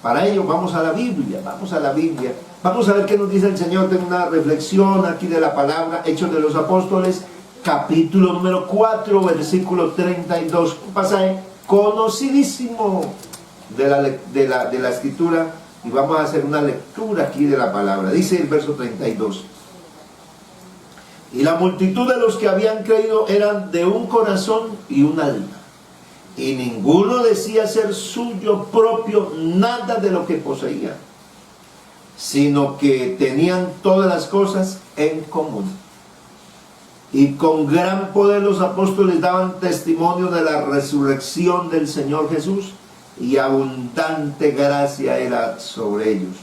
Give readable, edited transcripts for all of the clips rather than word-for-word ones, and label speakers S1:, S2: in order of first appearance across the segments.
S1: Para ello vamos a la Biblia, vamos a la Biblia. Vamos a ver qué nos dice el Señor. Tengo una reflexión aquí de la palabra, Hechos de los Apóstoles, capítulo número 4, versículo 32. Un pasaje conocidísimo de la Escritura. Y vamos a hacer una lectura aquí de la palabra. Dice el verso 32. Y la multitud de los que habían creído eran de un corazón y un alma. Y ninguno decía ser suyo propio nada de lo que poseía, sino que tenían todas las cosas en común. Y con gran poder los apóstoles daban testimonio de la resurrección del Señor Jesús, y abundante gracia era sobre ellos.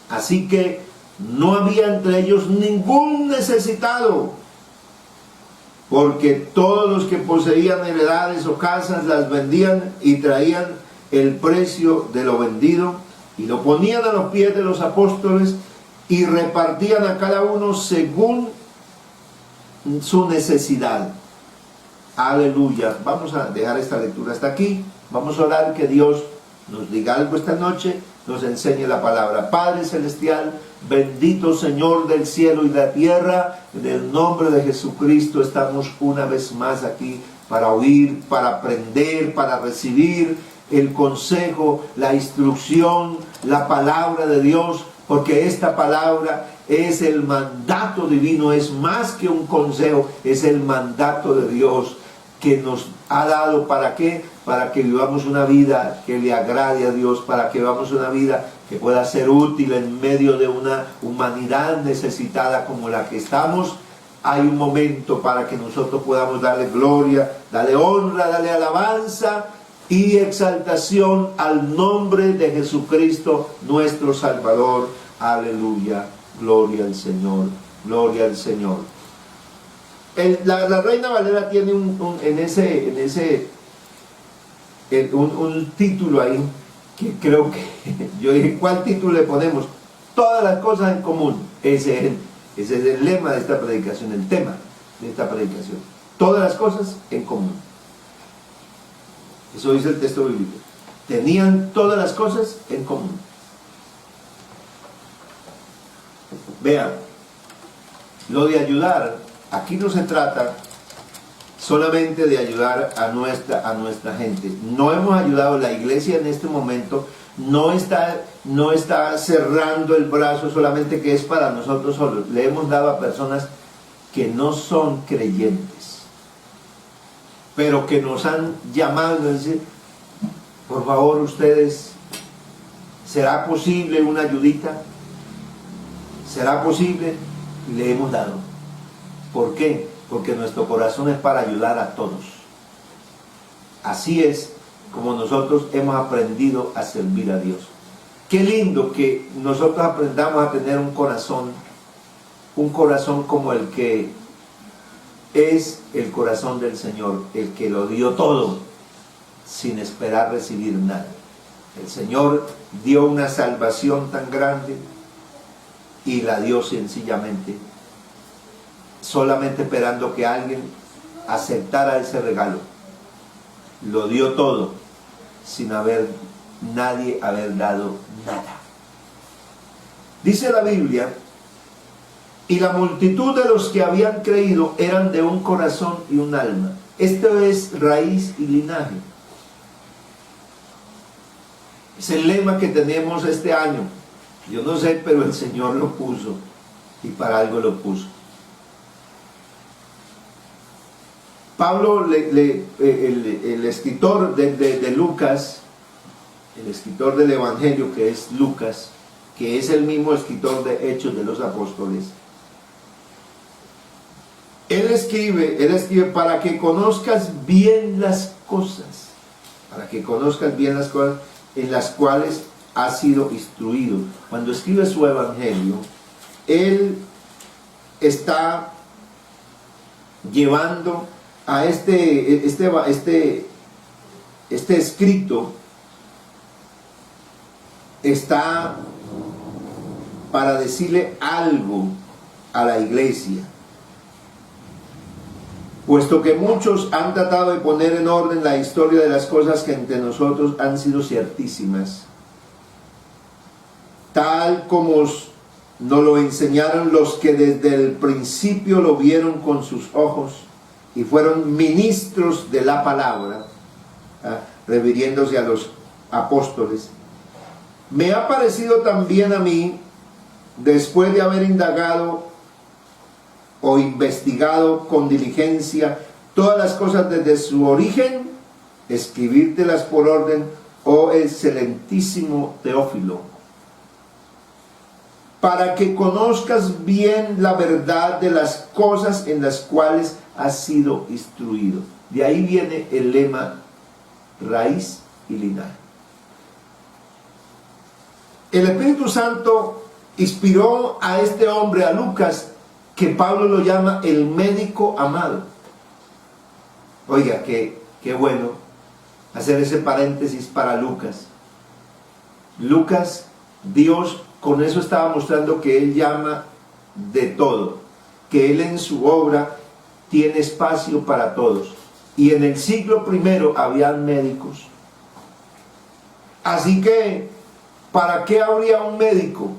S1: Así que no había entre ellos ningún necesitado, porque todos los que poseían heredades o casas las vendían y traían el precio de lo vendido y lo ponían a los pies de los apóstoles y repartían a cada uno según su necesidad. Aleluya. Vamos a dejar esta lectura hasta aquí. Vamos a orar que Dios nos diga algo esta noche, nos enseñe la palabra. Padre Celestial, bendito Señor del cielo y de la tierra, en el nombre de Jesucristo estamos una vez más aquí para oír, para aprender, para recibir el consejo, la instrucción, la palabra de Dios, porque esta palabra es el mandato divino, es más que un consejo, es el mandato de Dios que nos ha dado. ¿Para qué? Para que vivamos una vida que le agrade a Dios, para que vivamos una vida que pueda ser útil en medio de una humanidad necesitada como la que estamos. Hay un momento para que nosotros podamos darle gloria, darle honra, darle alabanza y exaltación al nombre de Jesucristo, nuestro Salvador. Aleluya, gloria al Señor, gloria al Señor. La Reina Valera tiene un título ahí, que creo que, yo dije, ¿cuál título le ponemos? Todas las cosas en común. Ese es el lema de esta predicación, el tema de esta predicación. Todas las cosas en común. Eso dice el texto bíblico. Tenían todas las cosas en común. Vean, lo de ayudar, aquí no se trata solamente de ayudar a nuestra gente. No hemos ayudado, la iglesia en este momento no está cerrando el brazo solamente que es para nosotros solos. Le hemos dado a personas que no son creyentes, pero que nos han llamado a decir, por favor ustedes, ¿será posible una ayudita? ¿Será posible? Y le hemos dado. ¿Por qué? Porque nuestro corazón es para ayudar a todos. Así es como nosotros hemos aprendido a servir a Dios. Qué lindo que nosotros aprendamos a tener un corazón como el que es el corazón del Señor, el que lo dio todo sin esperar recibir nada. El Señor dio una salvación tan grande y la dio sencillamente, solamente esperando que alguien aceptara ese regalo. Lo dio todo sin nadie haber dado nada. Dice la Biblia, y la multitud de los que habían creído eran de un corazón y un alma. Esto es raíz y linaje. Es el lema que tenemos este año. Yo no sé, pero el Señor lo puso y para algo lo puso. Pablo, el escritor de Lucas, el escritor del Evangelio que es Lucas, que es el mismo escritor de Hechos de los Apóstoles, él escribe para que conozcas bien las cosas, en las cuales has sido instruido. Cuando escribe su Evangelio, él está llevando a este escrito, está para decirle algo a la iglesia, puesto que muchos han tratado de poner en orden la historia de las cosas que entre nosotros han sido ciertísimas. tal como nos lo enseñaron los que desde el principio lo vieron con sus ojos y fueron ministros de la palabra, refiriéndose a los apóstoles. Me ha parecido también a mí, después de haber indagado o investigado con diligencia todas las cosas desde su origen, escribírtelas por orden, oh excelentísimo Teófilo, para que conozcas bien la verdad de las cosas en las cuales has sido instruido. De ahí viene el lema raíz y linaje. El Espíritu Santo inspiró a este hombre, a Lucas, que Pablo lo llama el médico amado. Oiga, qué bueno hacer ese paréntesis para Lucas. Lucas, Dios con eso estaba mostrando que Él llama de todo, que Él en su obra tiene espacio para todos. Y en el siglo I habían médicos. Así que, ¿para qué habría un médico?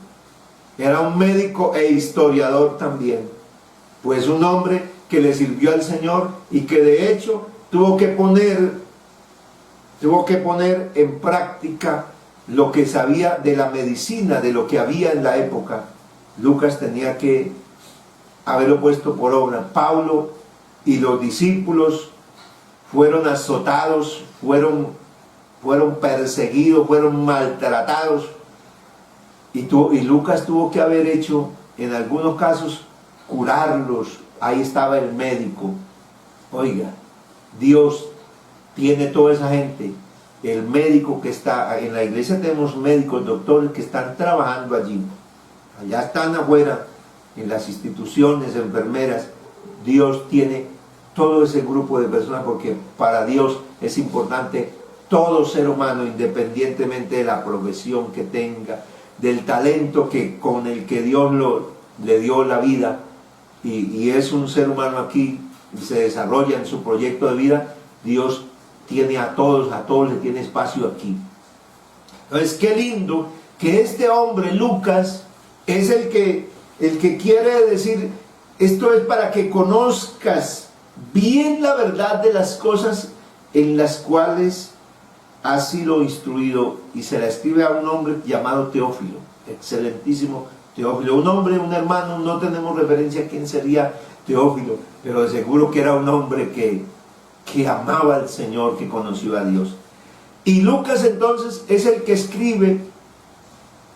S1: Era un médico e historiador también. Pues un hombre que le sirvió al Señor y que de hecho tuvo que poner en práctica lo que sabía de la medicina, de lo que había en la época. Lucas tenía que haberlo puesto por obra. Pablo y los discípulos fueron azotados, fueron perseguidos, fueron maltratados. Y Lucas tuvo que haber hecho, en algunos casos, curarlos. Ahí estaba el médico. Oiga, Dios tiene toda esa gente. El médico que está en la iglesia, tenemos médicos, doctores que están trabajando allí. Allá están afuera, en las instituciones, enfermeras. Dios tiene todo ese grupo de personas, porque para Dios es importante todo ser humano, independientemente de la profesión que tenga, del talento con el que Dios le dio la vida, y es un ser humano aquí y se desarrolla en su proyecto de vida. Dios tiene a todos le tiene espacio aquí. Entonces, qué lindo que este hombre, Lucas, es el que quiere decir, esto es para que conozcas bien la verdad de las cosas en las cuales has sido instruido, y se la escribe a un hombre llamado Teófilo, excelentísimo Teófilo, un hermano, no tenemos referencia a quién sería Teófilo, pero de seguro que era un hombre que amaba al Señor, que conoció a Dios. Y Lucas entonces es el que escribe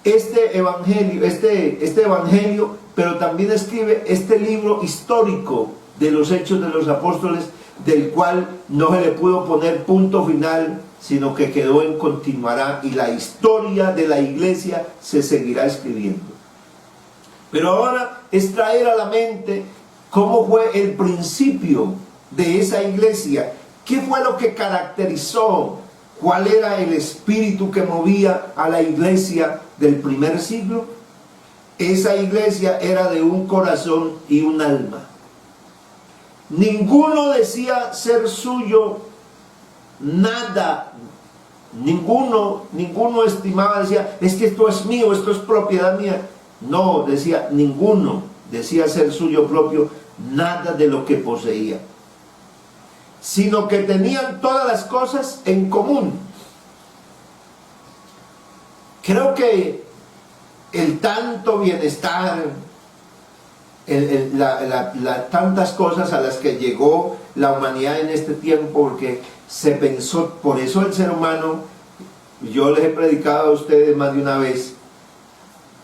S1: este evangelio, pero también escribe este libro histórico de los Hechos de los Apóstoles, del cual no se le pudo poner punto final, sino que quedó en continuará, y la historia de la iglesia se seguirá escribiendo. Pero ahora es traer a la mente cómo fue el principio de esa iglesia, qué fue lo que caracterizó, cuál era el espíritu que movía a la iglesia del primer siglo. Esa iglesia era de un corazón y un alma. Ninguno decía ser suyo nada, ninguno estimaba, decía, es que esto es mío, esto es propiedad mía. No, decía, ninguno decía ser suyo propio nada de lo que poseía, sino que tenían todas las cosas en común. Creo que el tanto bienestar, tantas cosas a las que llegó la humanidad en este tiempo, porque se pensó, por eso el ser humano, yo les he predicado a ustedes más de una vez,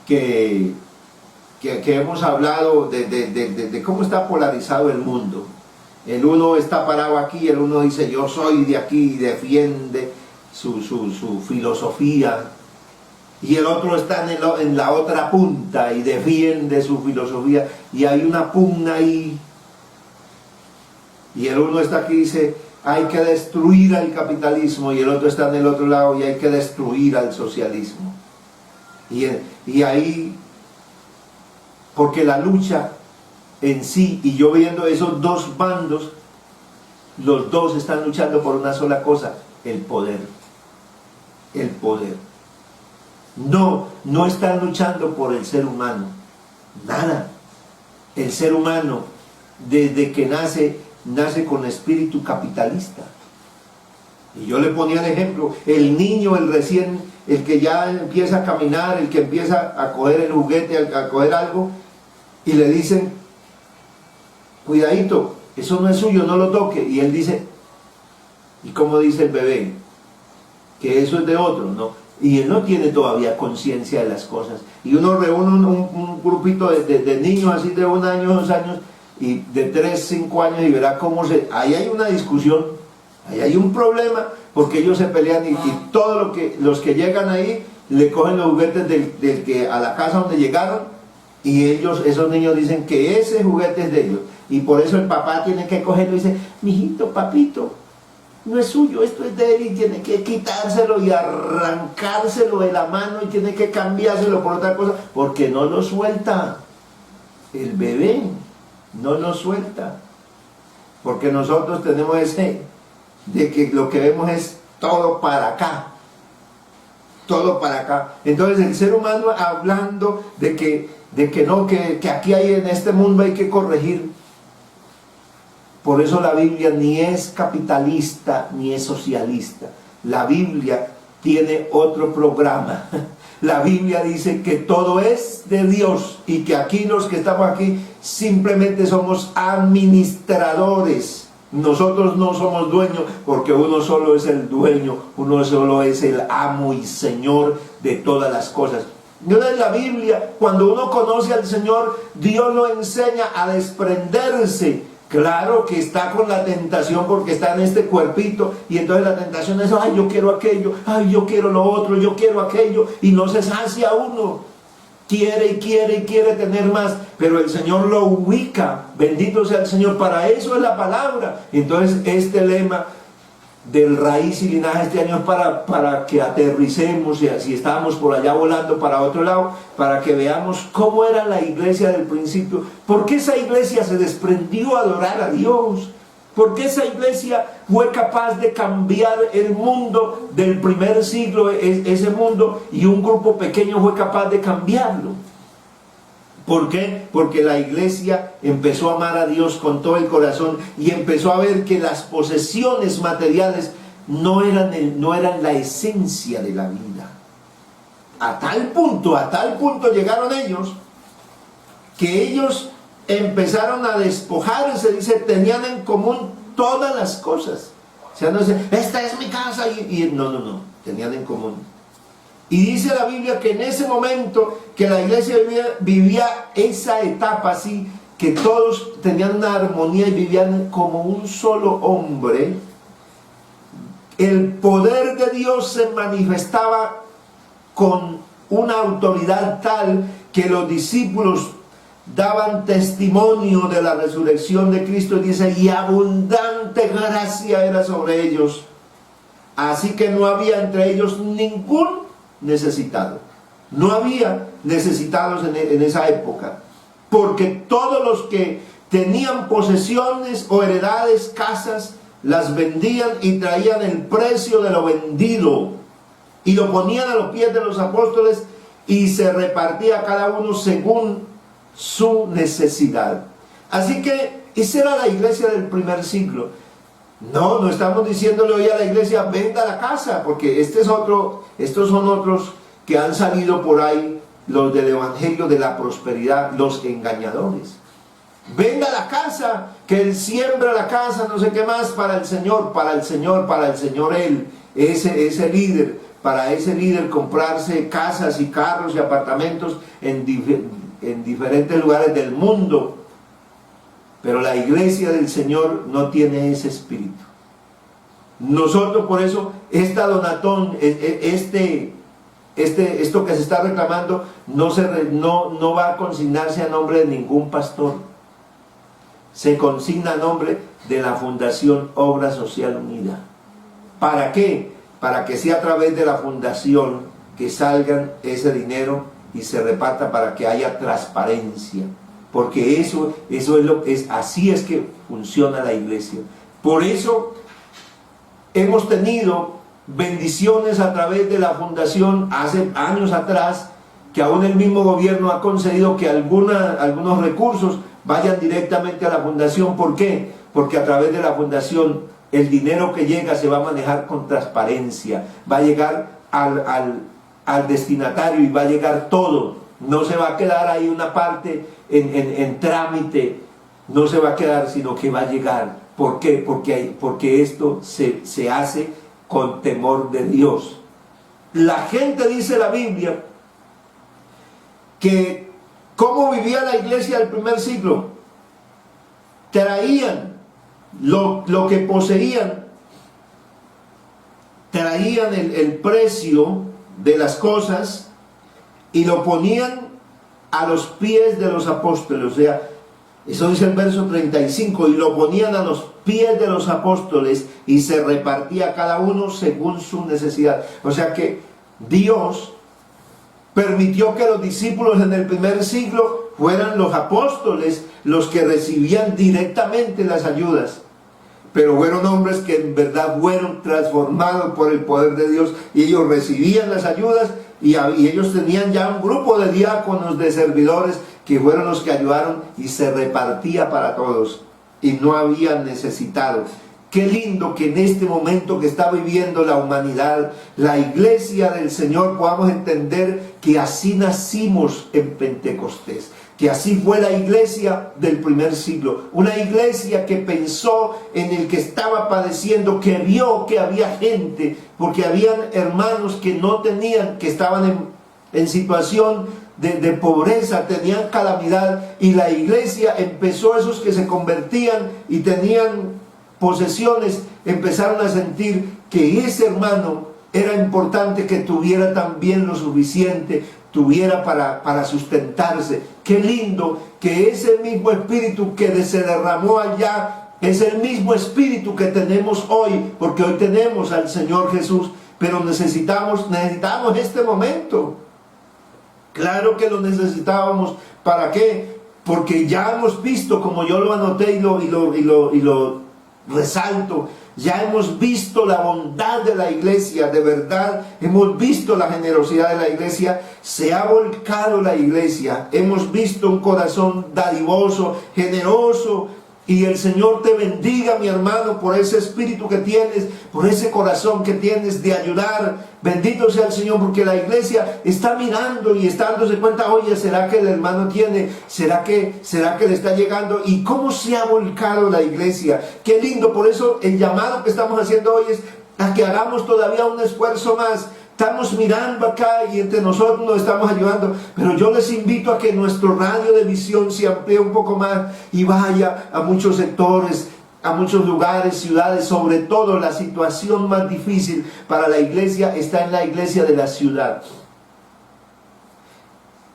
S1: que hemos hablado de cómo está polarizado el mundo. El uno está parado aquí, el uno dice yo soy de aquí, y defiende su filosofía, y el otro está en la otra punta y defiende su filosofía, y hay una pugna ahí, y el uno está aquí y dice hay que destruir al capitalismo, y el otro está en el otro lado y hay que destruir al socialismo. Y ahí, porque la lucha en sí, y yo viendo esos dos bandos, los dos están luchando por una sola cosa: el poder. El poder. No están luchando por el ser humano. Nada. El ser humano, desde que nace con espíritu capitalista. Y yo le ponía el ejemplo, el niño, el que ya empieza a caminar, el que empieza a coger el juguete, a coger algo, y le dicen, cuidadito, eso no es suyo, no lo toque. Y él dice, ¿y cómo dice el bebé? Que eso es de otro, ¿no? Y él no tiene todavía conciencia de las cosas. Y uno reúne un grupito de niños así de 1 año, 2 años, y de 3, 5 años, y verá cómo ahí hay una discusión, ahí hay un problema, porque ellos se pelean, y todos los que llegan ahí, le cogen los juguetes del que a la casa donde llegaron, y esos niños dicen que ese juguete es de ellos. Y por eso el papá tiene que cogerlo y dice, mijito, papito, no es suyo, esto es de él, y tiene que quitárselo y arrancárselo de la mano y tiene que cambiárselo por otra cosa, porque no lo suelta. El bebé no lo suelta, porque nosotros tenemos de que lo que vemos es todo para acá, todo para acá. Entonces el ser humano hablando de que aquí en este mundo hay que corregir. Por eso la Biblia ni es capitalista ni es socialista. La Biblia tiene otro programa. La Biblia dice que todo es de Dios y que aquí los que estamos aquí simplemente somos administradores. Nosotros no somos dueños, porque uno solo es el dueño, uno solo es el amo y Señor de todas las cosas. Entonces la Biblia, cuando uno conoce al Señor, Dios lo enseña a desprenderse. Claro que está con la tentación porque está en este cuerpito, y entonces la tentación es, ay, yo quiero aquello, ay, yo quiero lo otro, yo quiero aquello, y no se sacia uno. Quiere y quiere y quiere tener más, pero el Señor lo ubica. Bendito sea el Señor, para eso es la palabra. Entonces este lema del Raíz y Linaje este año es para que aterricemos, y si estábamos por allá volando para otro lado, para que veamos cómo era la iglesia del principio, por qué esa iglesia se desprendió a adorar a Dios, por qué esa iglesia fue capaz de cambiar el mundo del primer siglo, ese mundo, y un grupo pequeño fue capaz de cambiarlo. ¿Por qué? Porque la iglesia empezó a amar a Dios con todo el corazón y empezó a ver que las posesiones materiales no eran la esencia de la vida. A tal punto llegaron ellos, que ellos empezaron a despojarse, dice, tenían en común todas las cosas. O sea, no dice, esta es mi casa, no, tenían en común. Y dice la Biblia que en ese momento que la iglesia vivía esa etapa así, que todos tenían una armonía y vivían como un solo hombre, el poder de Dios se manifestaba con una autoridad tal que los discípulos daban testimonio de la resurrección de Cristo, dice, y abundante gracia era sobre ellos. Así que no había entre ellos ningún necesitado. No había necesitados en esa época, porque todos los que tenían posesiones o heredades, casas, las vendían y traían el precio de lo vendido y lo ponían a los pies de los apóstoles, y se repartía cada uno según su necesidad. Así que esa era la iglesia del primer siglo. No estamos diciéndole hoy a la iglesia, venda la casa, porque estos son otros que han salido por ahí, los del evangelio de la prosperidad, los engañadores. Venda la casa, que él siembra la casa, no sé qué más, para el Señor, él, ese líder, para ese líder comprarse casas y carros y apartamentos en diferentes lugares del mundo. Pero la iglesia del Señor no tiene ese espíritu. Nosotros por eso, esta donatón, esto que se está reclamando, no va a consignarse a nombre de ningún pastor. Se consigna a nombre de la Fundación Obra Social Unida. ¿Para qué? Para que sea a través de la fundación que salgan ese dinero y se reparta, para que haya transparencia. Porque así es que funciona la iglesia. Por eso hemos tenido bendiciones a través de la fundación hace años atrás, que aún el mismo gobierno ha concedido que algunos recursos vayan directamente a la fundación. ¿Por qué? Porque a través de la fundación el dinero que llega se va a manejar con transparencia, va a llegar al destinatario y va a llegar todo. No se va a quedar ahí una parte en trámite, no se va a quedar, sino que va a llegar. ¿Por qué? Porque esto se hace con temor de Dios. La gente, dice la Biblia, que cómo vivía la iglesia del primer siglo. Traían lo que poseían, traían el precio de las cosas y lo ponían a los pies de los apóstoles. O sea, eso dice el verso 35, y lo ponían a los pies de los apóstoles y se repartía cada uno según su necesidad. O sea que Dios permitió que los discípulos en el primer siglo fueran los apóstoles los que recibían directamente las ayudas. Pero fueron hombres que en verdad fueron transformados por el poder de Dios, y ellos recibían las ayudas, y ellos tenían ya un grupo de diáconos, de servidores, que fueron los que ayudaron, y se repartía para todos, y no había necesitados. Qué lindo que en este momento que está viviendo la humanidad, la iglesia del Señor, podamos entender que así nacimos en Pentecostés, que así fue la iglesia del primer siglo, una iglesia que pensó en el que estaba padeciendo, que vio que había gente, porque habían hermanos que no tenían, que estaban en situación de pobreza, tenían calamidad, y la iglesia empezó, esos que se convertían y tenían posesiones, empezaron a sentir que ese hermano era importante que tuviera también lo suficiente, tuviera para sustentarse. Qué lindo que ese mismo espíritu que se derramó allá es el mismo espíritu que tenemos hoy, porque hoy tenemos al Señor Jesús, pero necesitamos este momento. Claro que lo necesitábamos. ¿Para qué? Porque ya hemos visto, como yo lo anoté y lo resalto, ya hemos visto la bondad de la iglesia, de verdad, hemos visto la generosidad de la iglesia, se ha volcado la iglesia, hemos visto un corazón dadivoso, generoso, y el Señor te bendiga, mi hermano, por ese espíritu que tienes, por ese corazón que tienes de ayudar. Bendito sea el Señor, porque la iglesia está mirando y está dándose cuenta, oye, ¿será que el hermano tiene? ¿Será que le está llegando? ¿Y cómo se ha volcado la iglesia? Qué lindo. Por eso el llamado que estamos haciendo hoy es a que hagamos todavía un esfuerzo más. Estamos mirando acá y entre nosotros nos estamos ayudando, pero yo les invito a que nuestro radio de visión se amplíe un poco más y vaya a muchos sectores, a muchos lugares, ciudades. Sobre todo la situación más difícil para la iglesia está en la iglesia de la ciudad.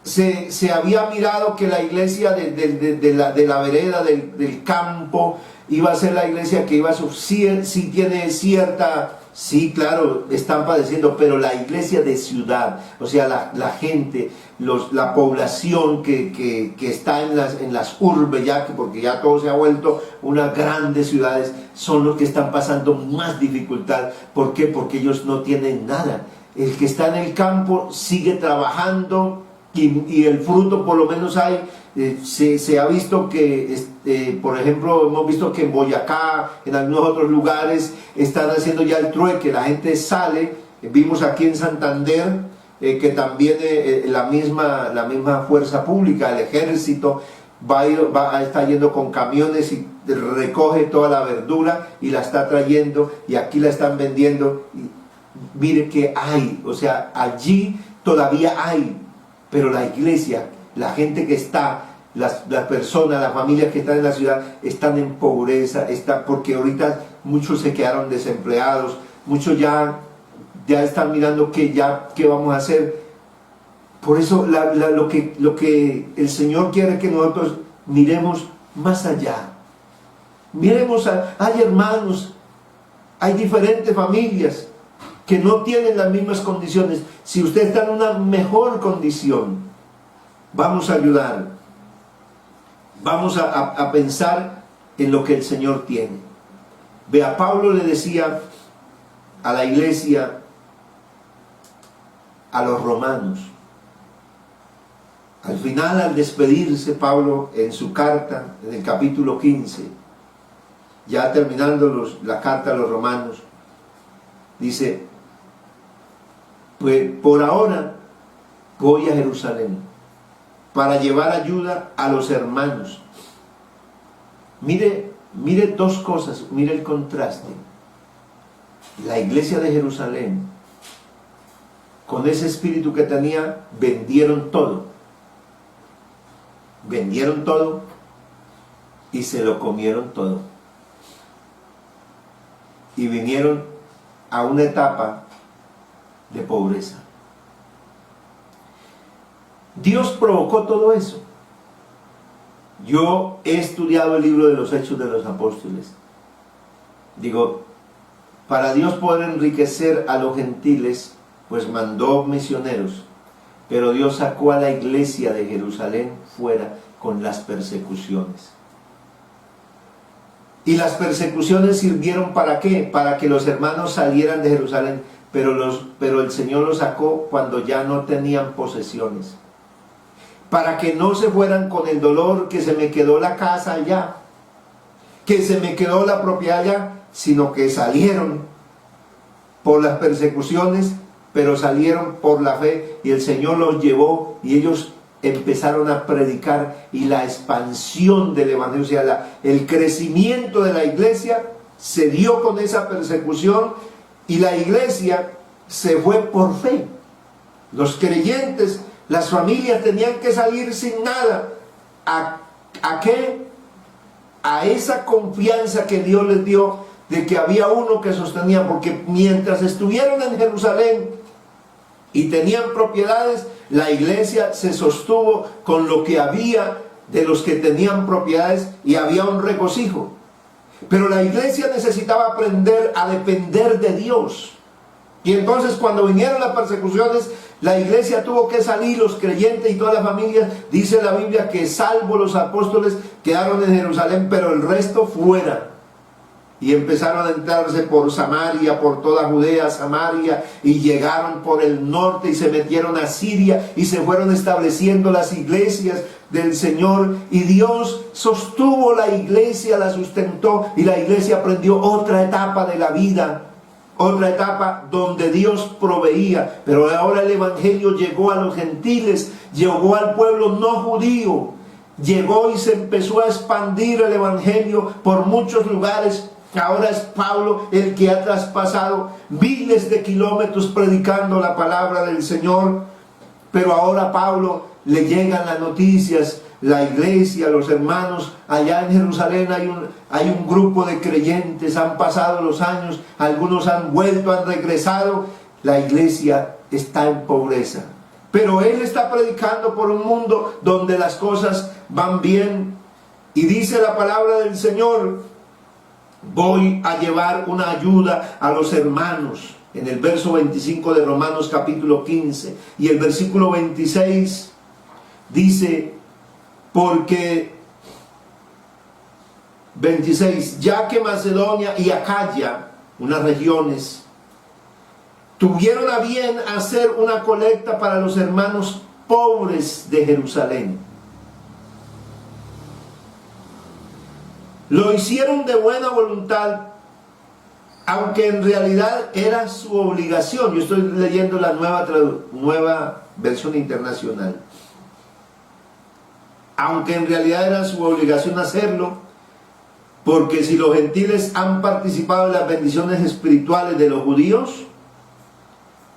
S1: Se había mirado que la iglesia de la vereda, del campo, iba a ser la iglesia que iba a sufrir, si tiene cierta... Sí, claro, están padeciendo, pero la iglesia de ciudad, o sea, la gente, la población que está en las urbes, porque ya todo se ha vuelto unas grandes ciudades, son los que están pasando más dificultad. ¿Por qué? Porque ellos no tienen nada. El que está en el campo sigue trabajando y el fruto por lo menos hay. Se ha visto que, por ejemplo, hemos visto que en Boyacá, en algunos otros lugares, están haciendo ya el trueque, la gente sale. Vimos aquí en Santander que también la misma fuerza pública, el ejército, está yendo con camiones y recoge toda la verdura y la está trayendo, y aquí la están vendiendo. Y mire que hay, o sea, allí todavía hay, pero la iglesia, la gente que está, las personas, las familias que están en la ciudad, están en pobreza, porque ahorita muchos se quedaron desempleados, muchos ya están mirando qué vamos a hacer. Por eso lo que el Señor quiere que nosotros miremos más allá. Miremos, hay hermanos, hay diferentes familias que no tienen las mismas condiciones. Si usted está en una mejor condición, vamos a ayudar. Vamos a pensar en lo que el Señor tiene. Vea, Pablo le decía a la iglesia, a los romanos. Al final, al despedirse Pablo en su carta, en el capítulo 15, ya terminando la carta a los romanos, dice: pues por ahora voy a Jerusalén para llevar ayuda a los hermanos. Mire dos cosas, mire el contraste. La iglesia de Jerusalén, con ese espíritu que tenía, vendieron todo y se lo comieron todo, y vinieron a una etapa de pobreza. Dios provocó todo eso. Yo he estudiado el libro de los Hechos de los Apóstoles. Digo, para Dios poder enriquecer a los gentiles, pues mandó misioneros, pero Dios sacó a la iglesia de Jerusalén fuera con las persecuciones. Y las persecuciones sirvieron ¿para qué? Para que los hermanos salieran de Jerusalén, pero el Señor los sacó cuando ya no tenían posesiones, para que no se fueran con el dolor que se me quedó la casa allá, que se me quedó la propiedad allá, sino que salieron por las persecuciones, pero salieron por la fe, y el Señor los llevó y ellos empezaron a predicar, y la expansión del evangelio, o sea, el crecimiento de la iglesia se dio con esa persecución, y la iglesia se fue por fe. Los creyentes, las familias tenían que salir sin nada. ¿A qué? A esa confianza que Dios les dio de que había uno que sostenía, porque mientras estuvieron en Jerusalén y tenían propiedades, la iglesia se sostuvo con lo que había de los que tenían propiedades, y había un regocijo. Pero la iglesia necesitaba aprender a depender de Dios. Y entonces, cuando vinieron las persecuciones, la iglesia tuvo que salir, los creyentes y todas las familias. Dice la Biblia que salvo los apóstoles quedaron en Jerusalén, pero el resto fuera. Y empezaron a entrarse por Samaria, por toda Judea, Samaria, y llegaron por el norte y se metieron a Siria, y se fueron estableciendo las iglesias del Señor, y Dios sostuvo la iglesia, la sustentó, y la iglesia aprendió otra etapa de la vida, otra etapa donde Dios proveía. Pero ahora el evangelio llegó a los gentiles, llegó al pueblo no judío, llegó y se empezó a expandir el evangelio por muchos lugares. Ahora es Pablo el que ha traspasado miles de kilómetros predicando la palabra del Señor. Pero ahora a Pablo le llegan las noticias, la iglesia, los hermanos allá en Jerusalén, hay un grupo de creyentes, han pasado los años, algunos han vuelto, han regresado, la iglesia está en pobreza. Pero él está predicando por un mundo donde las cosas van bien, y dice la palabra del Señor: voy a llevar una ayuda a los hermanos. En el verso 25 de Romanos capítulo 15 y el versículo 26 dice: porque 26, ya que Macedonia y Acaya, unas regiones, tuvieron a bien hacer una colecta para los hermanos pobres de Jerusalén. Lo hicieron de buena voluntad, aunque en realidad era su obligación. Yo estoy leyendo la nueva versión internacional. Aunque en realidad era su obligación hacerlo, porque si los gentiles han participado en las bendiciones espirituales de los judíos,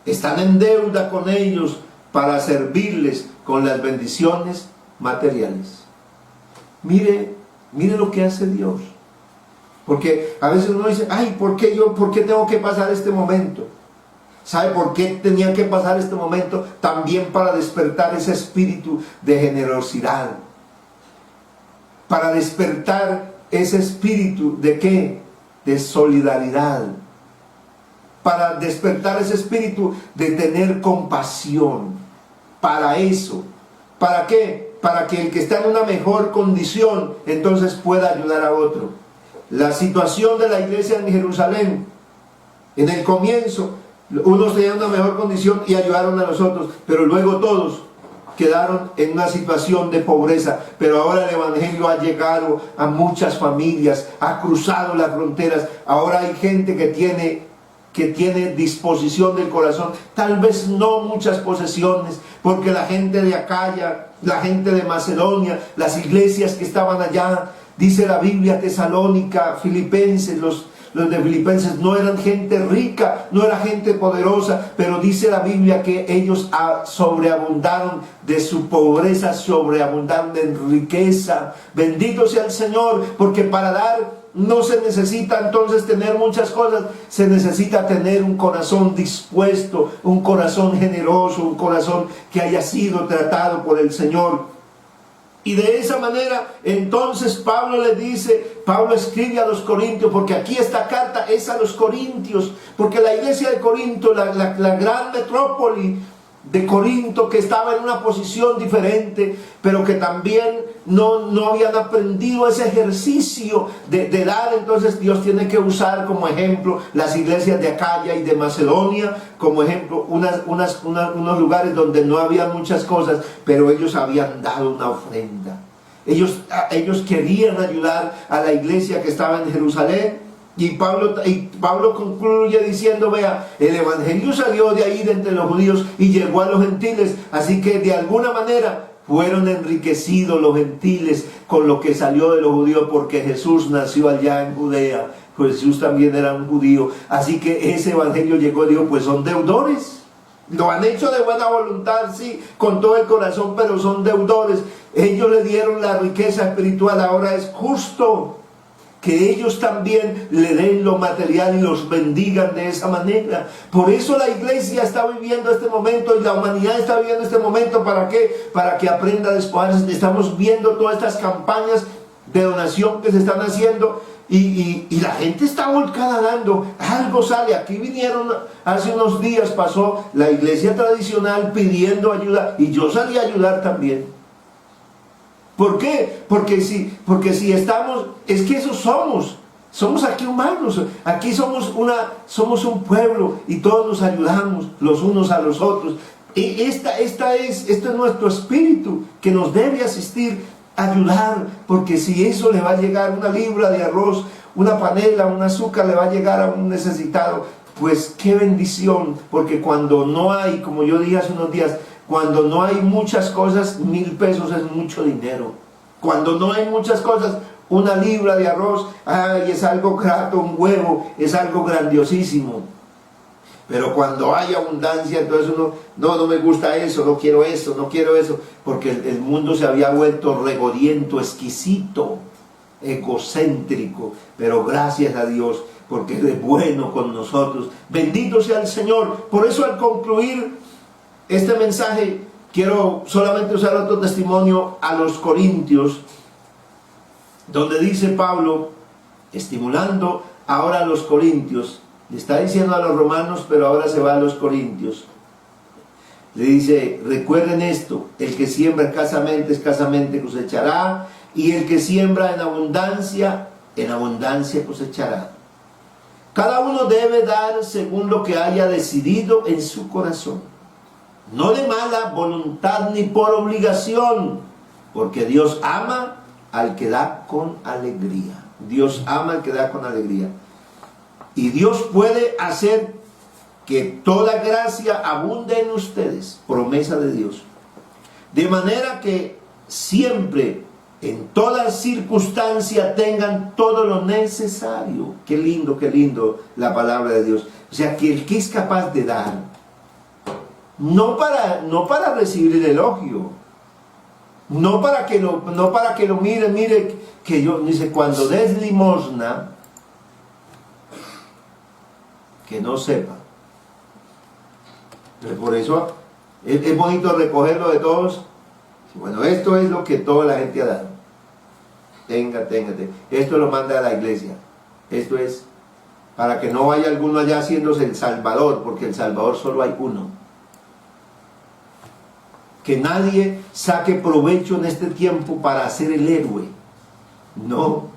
S1: están en deuda con ellos para servirles con las bendiciones materiales. Mire lo que hace Dios. Porque a veces uno dice: ay, ¿por qué tengo que pasar este momento? ¿Sabe por qué tenía que pasar este momento? También para despertar ese espíritu de generosidad. Para despertar ese espíritu ¿de qué? De solidaridad. Para despertar ese espíritu de tener compasión. Para eso. ¿Para qué? Para que el que está en una mejor condición entonces pueda ayudar a otro. La situación de la iglesia en Jerusalén En el comienzo, unos tenían una mejor condición y ayudaron a los otros, pero luego todos quedaron en una situación de pobreza. Pero ahora el evangelio ha llegado a muchas familias, ha cruzado las fronteras. Ahora hay gente que tiene disposición del corazón, tal vez no muchas posesiones, porque la gente de Acaya, la gente de Macedonia, las iglesias que estaban allá, dice la Biblia, Tesalónica, Filipenses, los de Filipenses no eran gente rica, no era gente poderosa, pero dice la Biblia que ellos sobreabundaron de su pobreza, sobreabundaron en riqueza. Bendito sea el Señor, porque para dar no se necesita entonces tener muchas cosas, se necesita tener un corazón dispuesto, un corazón generoso, un corazón que haya sido tratado por el Señor. Y de esa manera, entonces Pablo escribe a los Corintios, porque aquí esta carta es a los Corintios, porque la iglesia de Corinto, la gran metrópoli de Corinto, que estaba en una posición diferente, pero que también no habían aprendido ese ejercicio de dar. Entonces Dios tiene que usar como ejemplo las iglesias de Acaya y de Macedonia, como ejemplo unos lugares donde no había muchas cosas, pero ellos habían dado una ofrenda. Ellos querían ayudar a la iglesia que estaba en Jerusalén. Y Pablo concluye diciendo, vea, el evangelio salió de ahí, de entre los judíos, y llegó a los gentiles. Así que de alguna manera fueron enriquecidos los gentiles con lo que salió de los judíos, porque Jesús nació allá en Judea. Jesús también era un judío. Así que ese evangelio llegó, digo, pues son deudores. Lo han hecho de buena voluntad, sí, con todo el corazón, pero son deudores. Ellos le dieron la riqueza espiritual, ahora es justo que ellos también le den lo material y los bendigan de esa manera. Por eso la iglesia está viviendo este momento y la humanidad está viviendo este momento. ¿Para qué? Para que aprenda a despojarse. Estamos viendo todas estas campañas de donación que se están haciendo y la gente está volcada dando. Algo sale. Aquí vinieron, hace unos días pasó la iglesia tradicional pidiendo ayuda y yo salí a ayudar también. ¿Por qué? Porque si estamos, es que eso somos aquí humanos, aquí somos un pueblo y todos nos ayudamos los unos a los otros. Y este es nuestro espíritu que nos debe asistir, ayudar, porque si eso le va a llegar una libra de arroz, una panela, un azúcar, le va a llegar a un necesitado, pues qué bendición, porque cuando no hay, como yo dije hace unos días, cuando no hay muchas cosas, 1,000 pesos es mucho dinero. Cuando no hay muchas cosas, una libra de arroz, ay, es algo grato, un huevo, es algo grandiosísimo. Pero cuando hay abundancia, entonces uno, no me gusta eso, no quiero eso, porque el mundo se había vuelto regodiento, exquisito, egocéntrico. Pero gracias a Dios, porque es bueno con nosotros. Bendito sea el Señor. Por eso al concluir este mensaje, quiero solamente usar otro testimonio a los Corintios, donde dice Pablo, estimulando ahora a los Corintios, le está diciendo a los romanos, pero ahora se va a los Corintios. Le dice, recuerden esto, el que siembra escasamente cosechará, y el que siembra en abundancia cosechará. Cada uno debe dar según lo que haya decidido en su corazón, no de mala voluntad ni por obligación, porque Dios ama al que da con alegría. Dios ama al que da con alegría. Y Dios puede hacer que toda gracia abunde en ustedes, promesa de Dios. De manera que siempre, en toda circunstancia, tengan todo lo necesario. Qué lindo la palabra de Dios. O sea, que el que es capaz de dar, no para recibir el elogio, no para que lo mire que yo, dice, cuando des limosna, que no sepa. Entonces, por eso es bonito recogerlo de todos. Bueno, esto es lo que toda la gente ha dado. Téngate. Esto lo manda a la iglesia. Esto es para que no vaya alguno allá haciéndose el Salvador, porque el Salvador solo hay uno. Que nadie saque provecho en este tiempo para ser el héroe. No,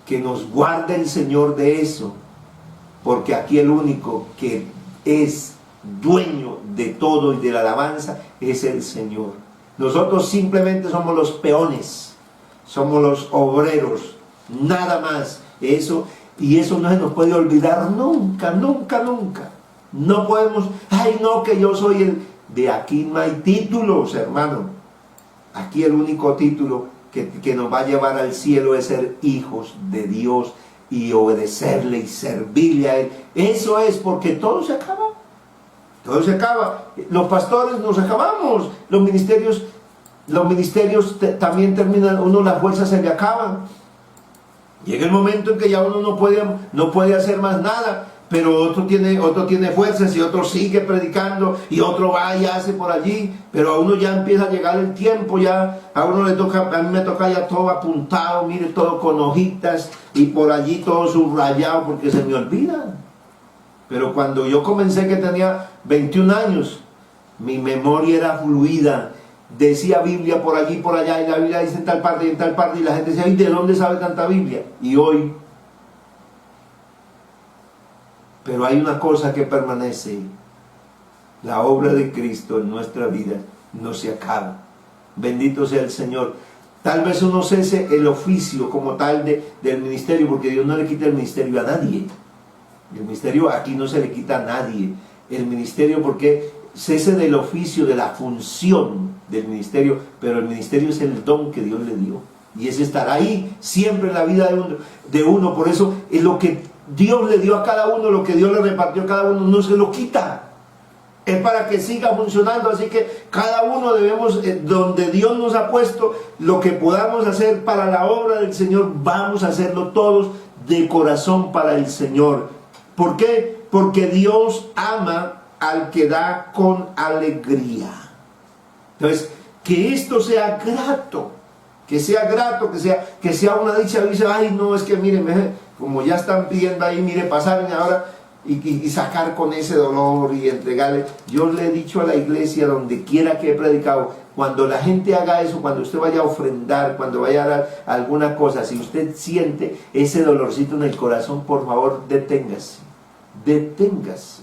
S1: que nos guarde el Señor de eso. porque aquí el único que es dueño de todo y de la alabanza es el Señor. Nosotros simplemente somos los peones, somos los obreros, nada más. Eso no se nos puede olvidar nunca, nunca, nunca. No podemos, ay no, que yo soy el... De aquí no hay títulos, hermano. Aquí el único título que nos va a llevar al cielo es ser hijos de Dios y obedecerle y servirle a Él. Eso es, porque todo se acaba. Todo se acaba. Los pastores nos acabamos. Los ministerios también terminan. Uno, las fuerzas se le acaban. Llega el momento en que ya uno no puede hacer más nada. Pero otro tiene fuerzas y otro sigue predicando y otro va y hace por allí. Pero a uno ya empieza a llegar el tiempo, ya a uno le toca, a mí me toca ya todo apuntado, mire, todo con hojitas y por allí todo subrayado porque se me olvida. Pero cuando yo comencé, que tenía 21 años, mi memoria era fluida. Decía Biblia por allí, por allá, y la Biblia dice en tal parte y en tal parte, y la gente decía, ¿y de dónde sabe tanta Biblia? Y hoy... Pero hay una cosa que permanece: la obra de Cristo en nuestra vida no se acaba. Bendito sea el Señor. Tal vez uno cese el oficio como tal del ministerio, porque Dios no le quita el ministerio a nadie. El ministerio aquí no se le quita a nadie. El ministerio, porque cese del oficio, de la función del ministerio, pero el ministerio es el don que Dios le dio. Y es estar ahí siempre en la vida de uno. Por eso es lo que Dios le dio a cada uno, lo que Dios le repartió a cada uno, no se lo quita. Es para que siga funcionando. Así que cada uno debemos, donde Dios nos ha puesto, lo que podamos hacer para la obra del Señor, vamos a hacerlo todos de corazón para el Señor. ¿Por qué? Porque Dios ama al que da con alegría. Entonces, que esto sea grato, que sea grato, que sea una dicha. Dice, ay no, es que mire, como ya están pidiendo ahí, mire, pasarme ahora y sacar con ese dolor y entregarle. Yo le he dicho a la iglesia, donde quiera que he predicado, cuando la gente haga eso, cuando usted vaya a ofrendar, cuando vaya a dar alguna cosa, si usted siente ese dolorcito en el corazón, por favor, deténgase, deténgase,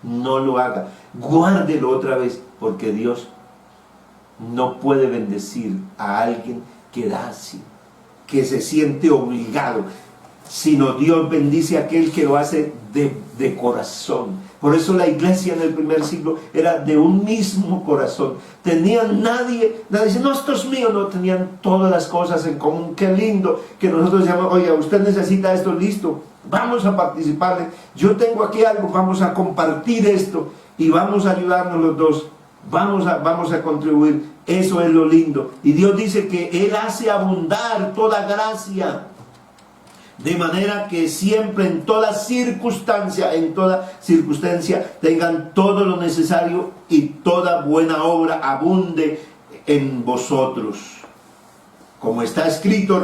S1: no lo haga, guárdelo otra vez, porque Dios no puede bendecir a alguien que da así, que se siente obligado, sino Dios bendice a aquel que lo hace de corazón. Por eso la iglesia en el primer siglo era de un mismo corazón. Tenían nadie dice, no, esto es mío. No, tenían todas las cosas en común. Qué lindo que nosotros llamamos, oye, usted necesita esto, listo, vamos a participarle. Yo tengo aquí algo, vamos a compartir esto y vamos a ayudarnos los dos. Vamos a contribuir. Eso es lo lindo. Y Dios dice que Él hace abundar toda gracia, de manera que siempre, en toda circunstancia, tengan todo lo necesario y toda buena obra abunde en vosotros. Como está escrito,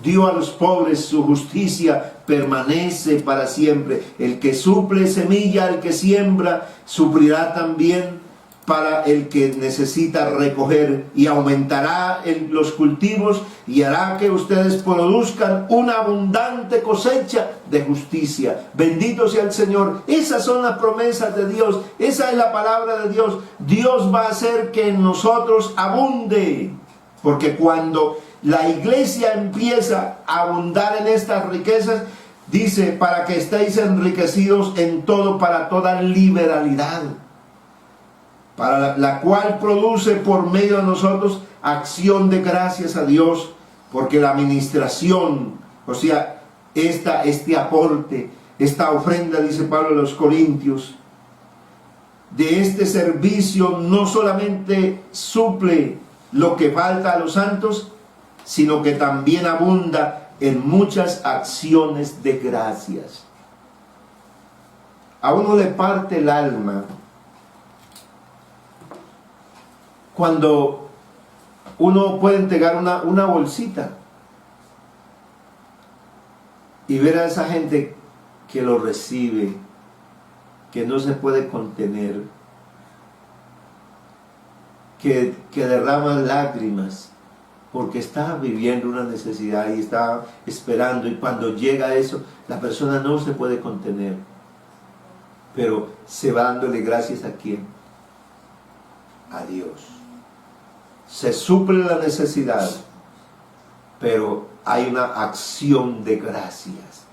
S1: dio a los pobres, su justicia permanece para siempre. El que suple semilla, el que siembra, suplirá también para el que necesita recoger, y aumentará los cultivos y hará que ustedes produzcan una abundante cosecha de justicia. Bendito sea el Señor. Esas son las promesas de Dios, esa es la palabra de Dios. Dios va a hacer que en nosotros abunde, porque cuando la iglesia empieza a abundar en estas riquezas, dice, para que estéis enriquecidos en todo, para toda liberalidad, para la cual produce por medio de nosotros acción de gracias a Dios, porque la administración, o sea, este aporte, esta ofrenda, dice Pablo a los Corintios, de este servicio no solamente suple lo que falta a los santos, sino que también abunda en muchas acciones de gracias. A uno le parte el alma cuando uno puede entregar una bolsita y ver a esa gente que lo recibe, que no se puede contener, que derrama lágrimas porque está viviendo una necesidad y está esperando, y cuando llega eso, la persona no se puede contener, pero se va dándole gracias ¿a quién? A Dios. Se suple la necesidad, pero hay una acción de gracias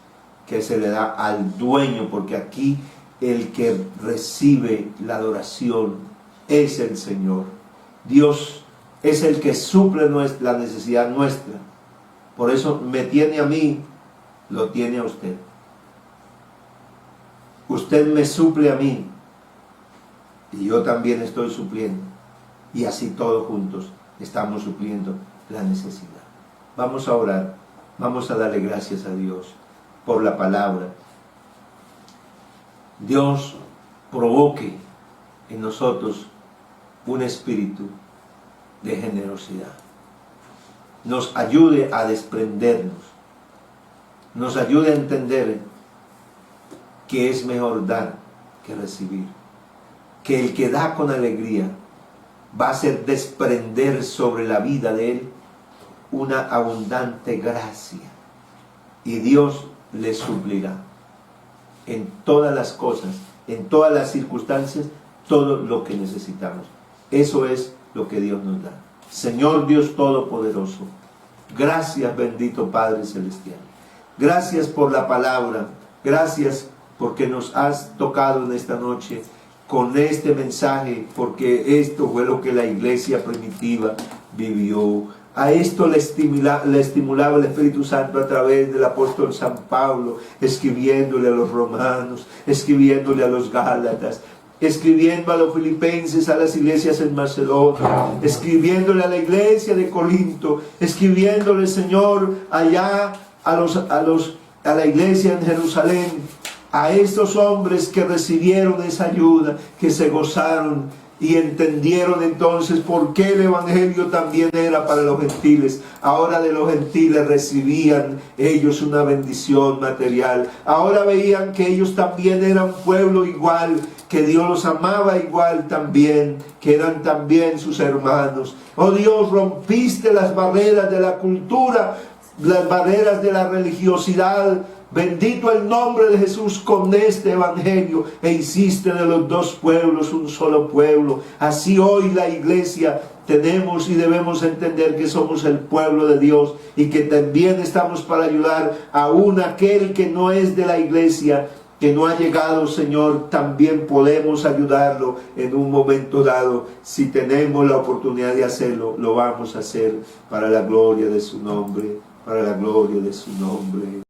S1: que se le da al dueño, porque aquí el que recibe la adoración es el Señor. Dios es el que suple la necesidad nuestra. Por eso me tiene a mí, lo tiene a usted. Usted me suple a mí y yo también estoy supliendo. Y así todos juntos estamos supliendo la necesidad. Vamos a orar, vamos a darle gracias a Dios por la palabra. Dios provoque en nosotros un espíritu de generosidad. Nos ayude a desprendernos. Nos ayude a entender que es mejor dar que recibir. Que el que da con alegría va a hacer desprender sobre la vida de él una abundante gracia. Y Dios le suplirá en todas las cosas, en todas las circunstancias, todo lo que necesitamos. Eso es lo que Dios nos da. Señor Dios Todopoderoso, gracias, bendito Padre Celestial. Gracias por la palabra. Gracias porque nos has tocado en esta noche con este mensaje, porque esto fue lo que la iglesia primitiva vivió. A esto le estimulaba el Espíritu Santo a través del apóstol San Pablo, escribiéndole a los romanos, escribiéndole a los gálatas, escribiendo a los filipenses, a las iglesias en Macedonia, escribiéndole a la iglesia de Corinto, escribiéndole, Señor, allá a la iglesia en Jerusalén, a estos hombres que recibieron esa ayuda, que se gozaron y entendieron entonces por qué el evangelio también era para los gentiles. Ahora de los gentiles recibían ellos una bendición material. Ahora veían que ellos también eran pueblo igual, que Dios los amaba igual también, que eran también sus hermanos. Oh Dios, rompiste las barreras de la cultura, las barreras de la religiosidad. Bendito el nombre de Jesús con este evangelio, e hiciste de los dos pueblos un solo pueblo. Así hoy la iglesia tenemos y debemos entender que somos el pueblo de Dios y que también estamos para ayudar aún a aquel que no es de la iglesia, que no ha llegado, Señor. También podemos ayudarlo en un momento dado. Si tenemos la oportunidad de hacerlo, lo vamos a hacer para la gloria de su nombre, para la gloria de su nombre.